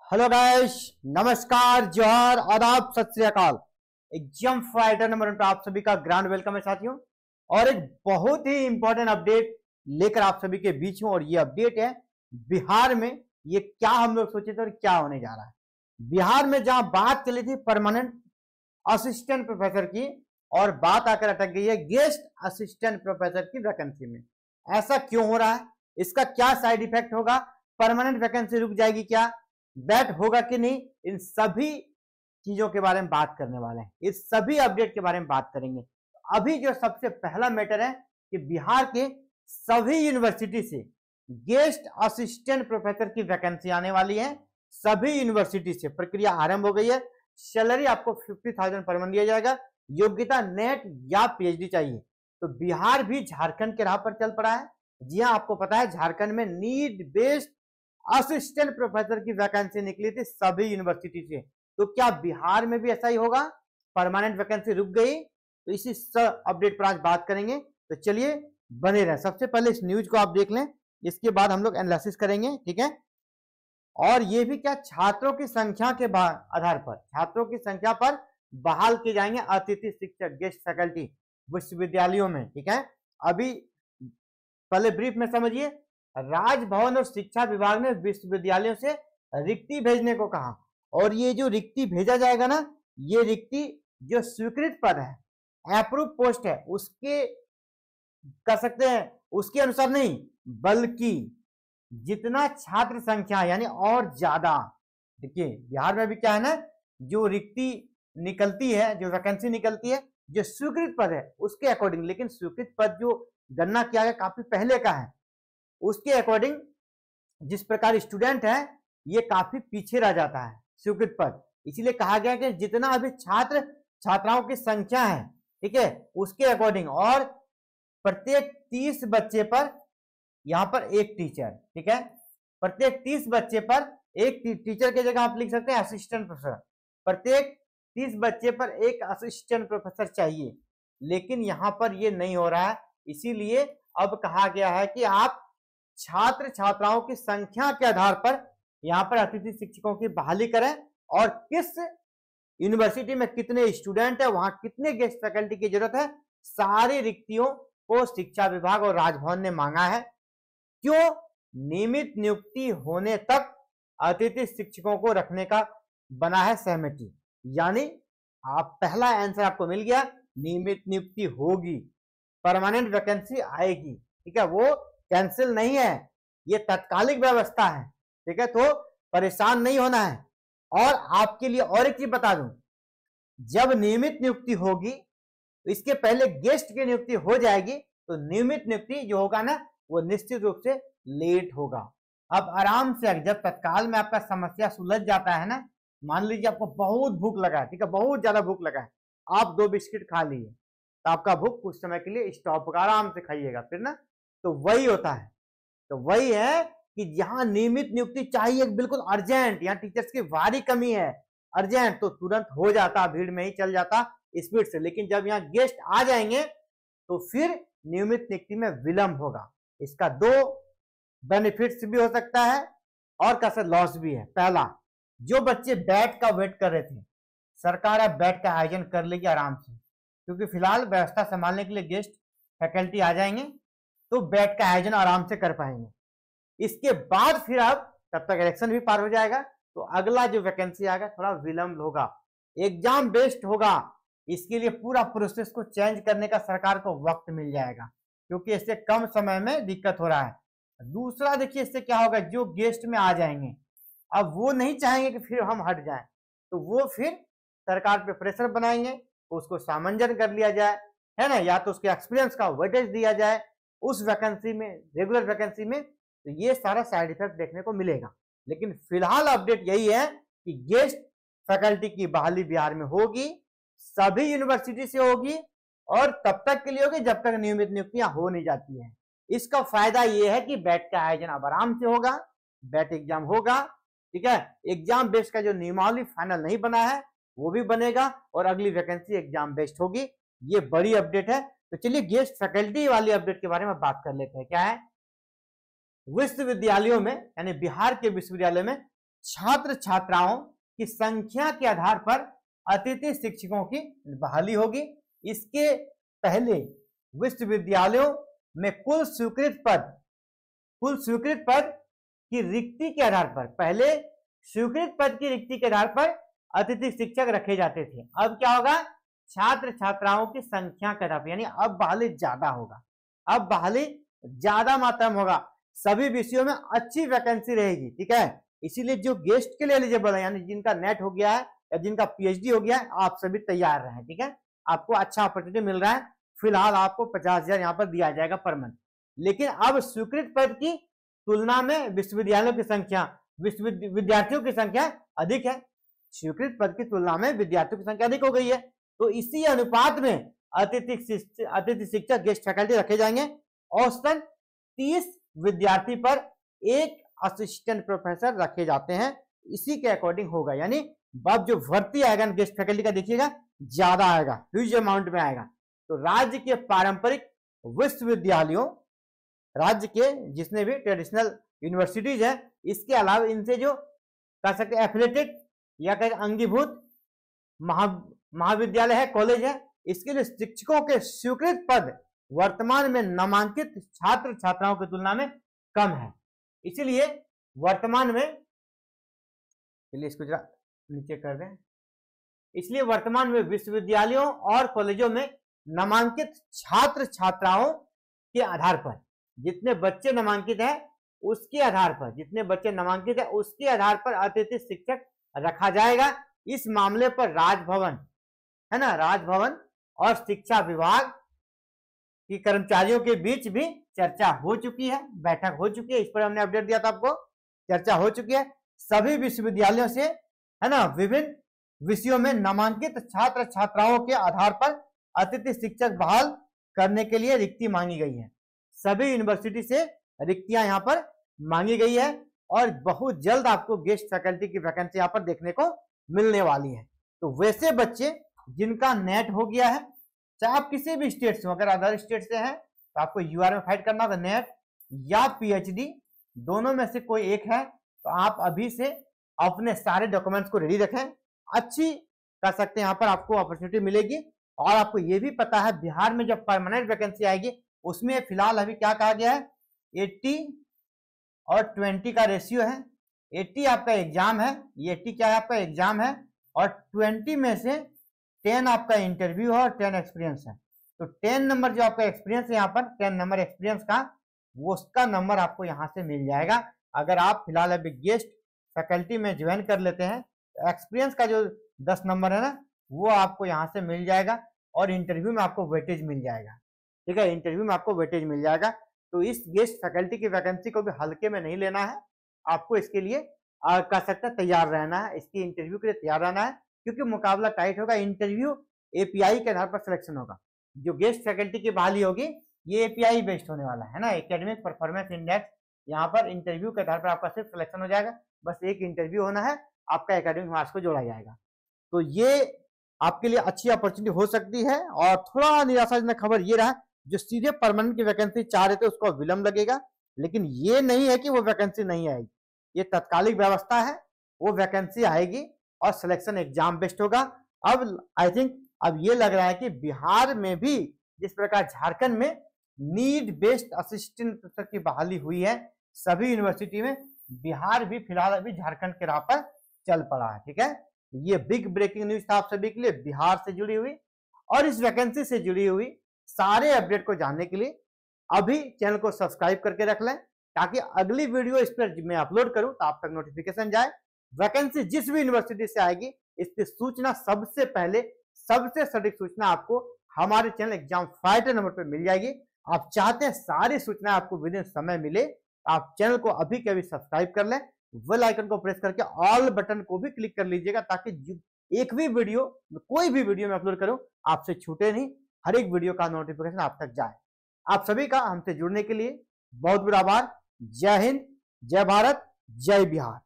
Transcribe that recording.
Hello guys, नमस्कार, जोहर, आदाब, सत श्री अकाल। एग्जाम फाइटर नंबर 1 पे आप सभी का ग्रैंड वेलकम है साथियों। और एक बहुत ही इंपॉर्टेंट अपडेट लेकर आप सभी के बीच में, और ये अपडेट है बिहार में। ये क्या हम लोग सोचे थे और क्या होने जा रहा है बिहार में, जहां बात चली थी परमानेंट असिस्टेंट प्रोफेसर की, और बात आकर अटक गई है गेस्ट असिस्टेंट प्रोफेसर की वैकेंसी में। ऐसा क्यों हो रहा है, इसका क्या साइड इफेक्ट होगा, परमानेंट वैकेंसी रुक जाएगी क्या, बैट होगा कि नहीं, इन सभी चीजों के बारे में बात करने वाले हैं। इस सभी अपडेट के बारे में बात करेंगे। अभी जो सबसे पहला मैटर है कि बिहार के सभी यूनिवर्सिटी से गेस्ट असिस्टेंट प्रोफेसर की वैकेंसी आने वाली है। सभी यूनिवर्सिटी से प्रक्रिया आरंभ हो गई है। सैलरी आपको 50,000 पर मंथ दिया जाएगा। योग्यता नेट या पीएचडी चाहिए। तो बिहार भी झारखंड के राह पर चल पड़ा है। जी हाँ, आपको पता है झारखंड में नीड बेस्ड असिस्टेंट प्रोफेसर की वैकेंसी निकली थी सभी यूनिवर्सिटी से। तो क्या बिहार में भी ऐसा ही होगा, परमानेंट वैकेंसी रुक गई? तो इसी अपडेट पर आज बात करेंगे। तो चलिए बने रहें। सबसे पहले इस न्यूज को आप देख लें, इसके बाद हम लोग एनालिसिस करेंगे, ठीक है। और ये भी क्या, छात्रों की संख्या के आधार पर, छात्रों की संख्या पर बहाल किए जाएंगे अतिथि शिक्षक गेस्ट फैकल्टी विश्वविद्यालयों में, ठीक है। अभी पहले ब्रीफ में समझिए। राजभवन और शिक्षा विभाग ने विश्वविद्यालयों से रिक्ति भेजने को कहा, और ये जो रिक्ति भेजा जाएगा ना, ये रिक्ति जो स्वीकृत पद है, अप्रूव पोस्ट है, उसके कर सकते हैं, उसके अनुसार नहीं, बल्कि जितना छात्र संख्या यानी और ज्यादा। देखिए बिहार में भी क्या है ना, जो रिक्ति निकलती है, जो वैकेंसी निकलती है, जो स्वीकृत पद है उसके अकॉर्डिंग, लेकिन स्वीकृत पद जो गणना किया गया काफी पहले का है, उसके अकॉर्डिंग जिस प्रकार स्टूडेंट है ये काफी पीछे रह जाता है स्वीकृत पद। इसीलिए कहा गया कि जितना अभी छात्र छात्राओं की संख्या है, ठीक है, उसके अकॉर्डिंग, और प्रत्येक 30 बच्चे पर यहां पर एक टीचर, ठीक है, प्रत्येक 30 बच्चे पर एक टीचर की जगह आप लिख सकते हैं असिस्टेंट प्रोफेसर। प्रत्येक 30 बच्चे पर एक असिस्टेंट प्रोफेसर चाहिए, लेकिन यहां पर ये नहीं हो रहा है। इसीलिए अब कहा गया है कि आप छात्र छात्राओं की संख्या के आधार पर यहां पर अतिथि शिक्षकों की बहाली करें, और किस यूनिवर्सिटी में कितने स्टूडेंट है, वहां कितने गेस्ट फैकल्टी की जरूरत है, सारी रिक्तियों को शिक्षा विभाग और राजभवन ने मांगा है। क्यों? नियमित नियुक्ति होने तक अतिथि शिक्षकों को रखने का बना है सहमति। यानी आप पहला आंसर आपको मिल गया, नियमित नियुक्ति होगी, परमानेंट वैकेंसी आएगी, ठीक है, वो कैंसिल नहीं है, ये तात्कालिक व्यवस्था है, ठीक है। तो परेशान नहीं होना है। और आपके लिए और एक चीज बता दूं, जब नियमित नियुक्ति होगी तो इसके पहले गेस्ट की नियुक्ति हो जाएगी, तो नियमित नियुक्ति जो होगा ना, वो निश्चित रूप से लेट होगा। अब आराम से, जब तत्काल में आपका समस्या सुलझ जाता है ना, मान लीजिए आपको बहुत भूख लगा है, ठीक है, बहुत ज्यादा भूख लगा है, आप 2 बिस्किट खा लिए, तो आपका भूख कुछ समय के लिए स्टॉप होगा, आराम से खाइएगा फिर ना। तो वही होता है। तो वही है कि जहां नियमित नियुक्ति चाहिए बिल्कुल अर्जेंट, यहाँ टीचर्स की भारी कमी है, अर्जेंट, तो तुरंत हो जाता, भीड़ में ही चल जाता स्पीड से। लेकिन जब यहाँ गेस्ट आ जाएंगे तो फिर नियमित नियुक्ति में विलंब होगा। इसका 2 बेनिफिट्स भी हो सकता है और कैसे लॉस भी है। पहला, जो बच्चे बैट का वेट कर रहे थे, सरकार अब बैट का आयोजन कर लेगी आराम से, क्योंकि फिलहाल व्यवस्था संभालने के लिए गेस्ट फैकल्टी आ जाएंगे, तो बैट का आयोजन आराम से कर पाएंगे। इसके बाद फिर अब तब तक इलेक्शन भी पार हो जाएगा, तो अगला जो वैकेंसी आएगा थोड़ा विलंब होगा, एग्जाम बेस्ड होगा। इसके लिए पूरा प्रोसेस को चेंज करने का सरकार को वक्त मिल जाएगा, क्योंकि इससे कम समय में दिक्कत हो रहा है। दूसरा देखिए, इससे क्या होगा, जो गेस्ट में आ जाएंगे अब वो नहीं चाहेंगे कि फिर हम हट जाएं, तो वो फिर सरकार पे प्रेशर बनाएंगे, तो उसको सामंजस्य कर लिया जाए, है ना, या तो उसके एक्सपीरियंस का वेटेज दिया जाए उस वैकेंसी में, रेगुलर वैकेंसी में। तो ये सारा साइड इफेक्ट देखने को मिलेगा। लेकिन फिलहाल अपडेट यही है कि गेस्ट फैकल्टी की बहाली बिहार में होगी, सभी यूनिवर्सिटी से होगी, और तब तक के लिए होगी जब तक नियमित नियुक्तियां हो नहीं जाती हैं। इसका फायदा यह है कि बैट का आयोजन अब आराम से होगा, बैट एग्जाम होगा, ठीक है। एग्जाम बेस्ड का जो नियमावली फाइनल नहीं बना है वो भी बनेगा, और अगली वैकेंसी एग्जाम बेस्ड होगी। ये बड़ी अपडेट है। तो चलिए गेस्ट फैकल्टी वाली अपडेट के बारे में बात कर लेते हैं। क्या है, विश्वविद्यालयों में, यानी बिहार के विश्वविद्यालय में छात्र छात्राओं की संख्या के आधार पर अतिथि शिक्षकों की बहाली होगी। इसके पहले विश्वविद्यालयों में कुल स्वीकृत पद की रिक्ति के आधार पर, पहले स्वीकृत पद की रिक्ति के आधार पर अतिथि शिक्षक रखे जाते थे। अब क्या होगा, छात्र छात्राओं की संख्या के आधार पर, यानी अब बहाली ज्यादा होगा, अब बहाली ज्यादा मात्रा में होगा, सभी विषयों में अच्छी वैकेंसी रहेगी। ठीक है, इसीलिए जो गेस्ट के लिए एलिजिबल है, यानी जिनका नेट हो गया है या जिनका पीएचडी हो गया है, आप सभी तैयार रहें। ठीक है, आपको अच्छा अपॉर्चुनिटी मिल रहा है। फिलहाल आपको 50,000 यहाँ पर दिया जाएगा पर मंथ। लेकिन अब स्वीकृत पद की तुलना में विश्वविद्यालयों की संख्या, विद्यार्थियों की संख्या अधिक है। स्वीकृत पद की तुलना में विद्यार्थियों की संख्या अधिक हो गई है, तो इसी अनुपात में अतिथि शिक्षक गेस्ट फैकल्टी रखे जाएंगे। औसतन 30 विद्यार्थी पर एक असिस्टेंट प्रोफेसर रखे जाते हैं, इसी के अकॉर्डिंग होगा। यानी अब जो भर्ती आएगा गेस्ट फैकल्टी का, देखिएगा ज्यादा आएगा, ह्यूज अमाउंट में आएगा। तो राज्य के पारंपरिक विश्वविद्यालयों, राज्य के जितने भी ट्रेडिशनल यूनिवर्सिटीज है, इसके अलावा इनसे जो कह सकते एफिलेटेड या कह अंगीभूत महाविद्यालय है, कॉलेज है, इसके लिए शिक्षकों के स्वीकृत पद वर्तमान में नामांकित छात्र छात्राओं की तुलना में कम है। इसलिए वर्तमान में, चलिए इसको जरा नीचे कर दें, इसलिए वर्तमान में विश्वविद्यालयों और कॉलेजों में नामांकित छात्र छात्राओं के आधार पर, जितने बच्चे नामांकित है उसके आधार पर, जितने बच्चे नामांकित है उसके आधार पर अतिथि शिक्षक रखा जाएगा। इस मामले पर राजभवन है ना, राजभवन और शिक्षा विभाग की कर्मचारियों के बीच भी चर्चा हो चुकी है, बैठक हो चुकी है। इस पर हमने अपडेट दिया था आपको, चर्चा हो चुकी है। सभी विश्वविद्यालयों से है ना विभिन्न विषयों में नामांकित छात्र छात्राओं के आधार पर अतिथि शिक्षक बहाल करने के लिए रिक्ति मांगी गई है। सभी यूनिवर्सिटी से रिक्तियां यहाँ पर मांगी गई है और बहुत जल्द आपको गेस्ट फैकल्टी की वैकेंसी यहाँ पर देखने को मिलने वाली है। तो वैसे बच्चे जिनका नेट हो गया है, चाहे आप किसी भी स्टेट से हो, अगर अदर स्टेट से हैं तो आपको यूआर में फाइट करना होगा, नेट या पीएचडी दोनों में से कोई एक है, तो आप अभी से अपने सारे डॉक्यूमेंट्स को रेडी रखें। अच्छी कर सकते हैं यहाँ पर आपको अपॉर्चुनिटी मिलेगी। और आपको ये भी पता है बिहार में जब परमानेंट वैकेंसी आएगी उसमें फिलहाल अभी क्या कहा गया है, 80 और 20 का रेशियो है। 80 आपका एग्जाम है, ये 80 क्या है आपका एग्जाम है, और 20 में से 10 आपका इंटरव्यू है और 10 एक्सपीरियंस है। तो 10 नंबर जो आपका एक्सपीरियंस है यहाँ पर, 10 नंबर एक्सपीरियंस का, वो उसका नंबर आपको यहाँ से मिल जाएगा। अगर आप फिलहाल अभी गेस्ट फैकल्टी में ज्वाइन कर लेते हैं तो एक्सपीरियंस का जो 10 नंबर है ना, वो आपको यहाँ से मिल जाएगा और इंटरव्यू में आपको वेटेज मिल जाएगा। ठीक है, इंटरव्यू में आपको वेटेज मिल जाएगा। तो इस गेस्ट फैकल्टी की वैकेंसी को भी हल्के में नहीं लेना है, आपको इसके लिए कर सकते हैं तैयार रहना है, इसकी इंटरव्यू के लिए तैयार रहना है, क्योंकि मुकाबला टाइट होगा। इंटरव्यू एपीआई के आधार पर सिलेक्शन होगा। जो गेस्ट फैकल्टी की बहाली होगी ये एपीआई बेस्ड होने वाला है ना, एकेडमिक परफॉर्मेंस इंडेक्स। यहाँ पर इंटरव्यू के आधार पर आपका सिर्फ सिलेक्शन हो जाएगा, बस एक इंटरव्यू होना है, आपका एकेडमिक मार्क्स को जोड़ा जाएगा। तो ये आपके लिए अच्छी अपॉर्चुनिटी हो सकती है। और थोड़ा निराशाजनक खबर ये रहा, जो सीधे परमानेंट की वैकेंसी चाह रहे थे उसको विलंब लगेगा, लेकिन ये नहीं है कि वो वैकेंसी नहीं आएगी, ये तत्कालिक व्यवस्था है, वो वैकेंसी आएगी और सिलेक्शन एग्जाम बेस्ड होगा। अब आई थिंक अब ये लग रहा है कि बिहार में भी जिस प्रकार झारखंड में नीड बेस्ड असिस्टेंट प्रोफेसर की बहाली हुई है सभी यूनिवर्सिटी में, बिहार भी फिलहाल अभी झारखंड के राह पर चल पड़ा है। ठीक है, ये बिग ब्रेकिंग न्यूज था आप सभी के लिए, बिहार से जुड़ी हुई और इस वैकेंसी से जुड़ी हुई सारे अपडेट को जानने के लिए अभी चैनल को सब्सक्राइब करके रख लें, ताकि अगली वीडियो इस पर मैं अपलोड करूं तो आप तक नोटिफिकेशन जाए। वैकेंसी जिस भी यूनिवर्सिटी से आएगी इसकी सूचना सबसे पहले, सबसे सटीक सूचना आपको हमारे चैनल एग्जाम फाइटर नंबर पर मिल जाएगी। आप चाहते हैं सारी सूचना आपको विद इन समय मिले, आप चैनल को अभी के अभी सब्सक्राइब कर लें, बेल आइकन को प्रेस करके ऑल बटन को भी क्लिक कर लीजिएगा, ताकि एक भी वीडियो, कोई भी वीडियो मैं अपलोड करूं आपसे छूटे नहीं, हर एक वीडियो का नोटिफिकेशन आप तक जाए। आप सभी का हमसे जुड़ने के लिए बहुत बहुत आभार। जय हिंद, जय भारत, जय बिहार।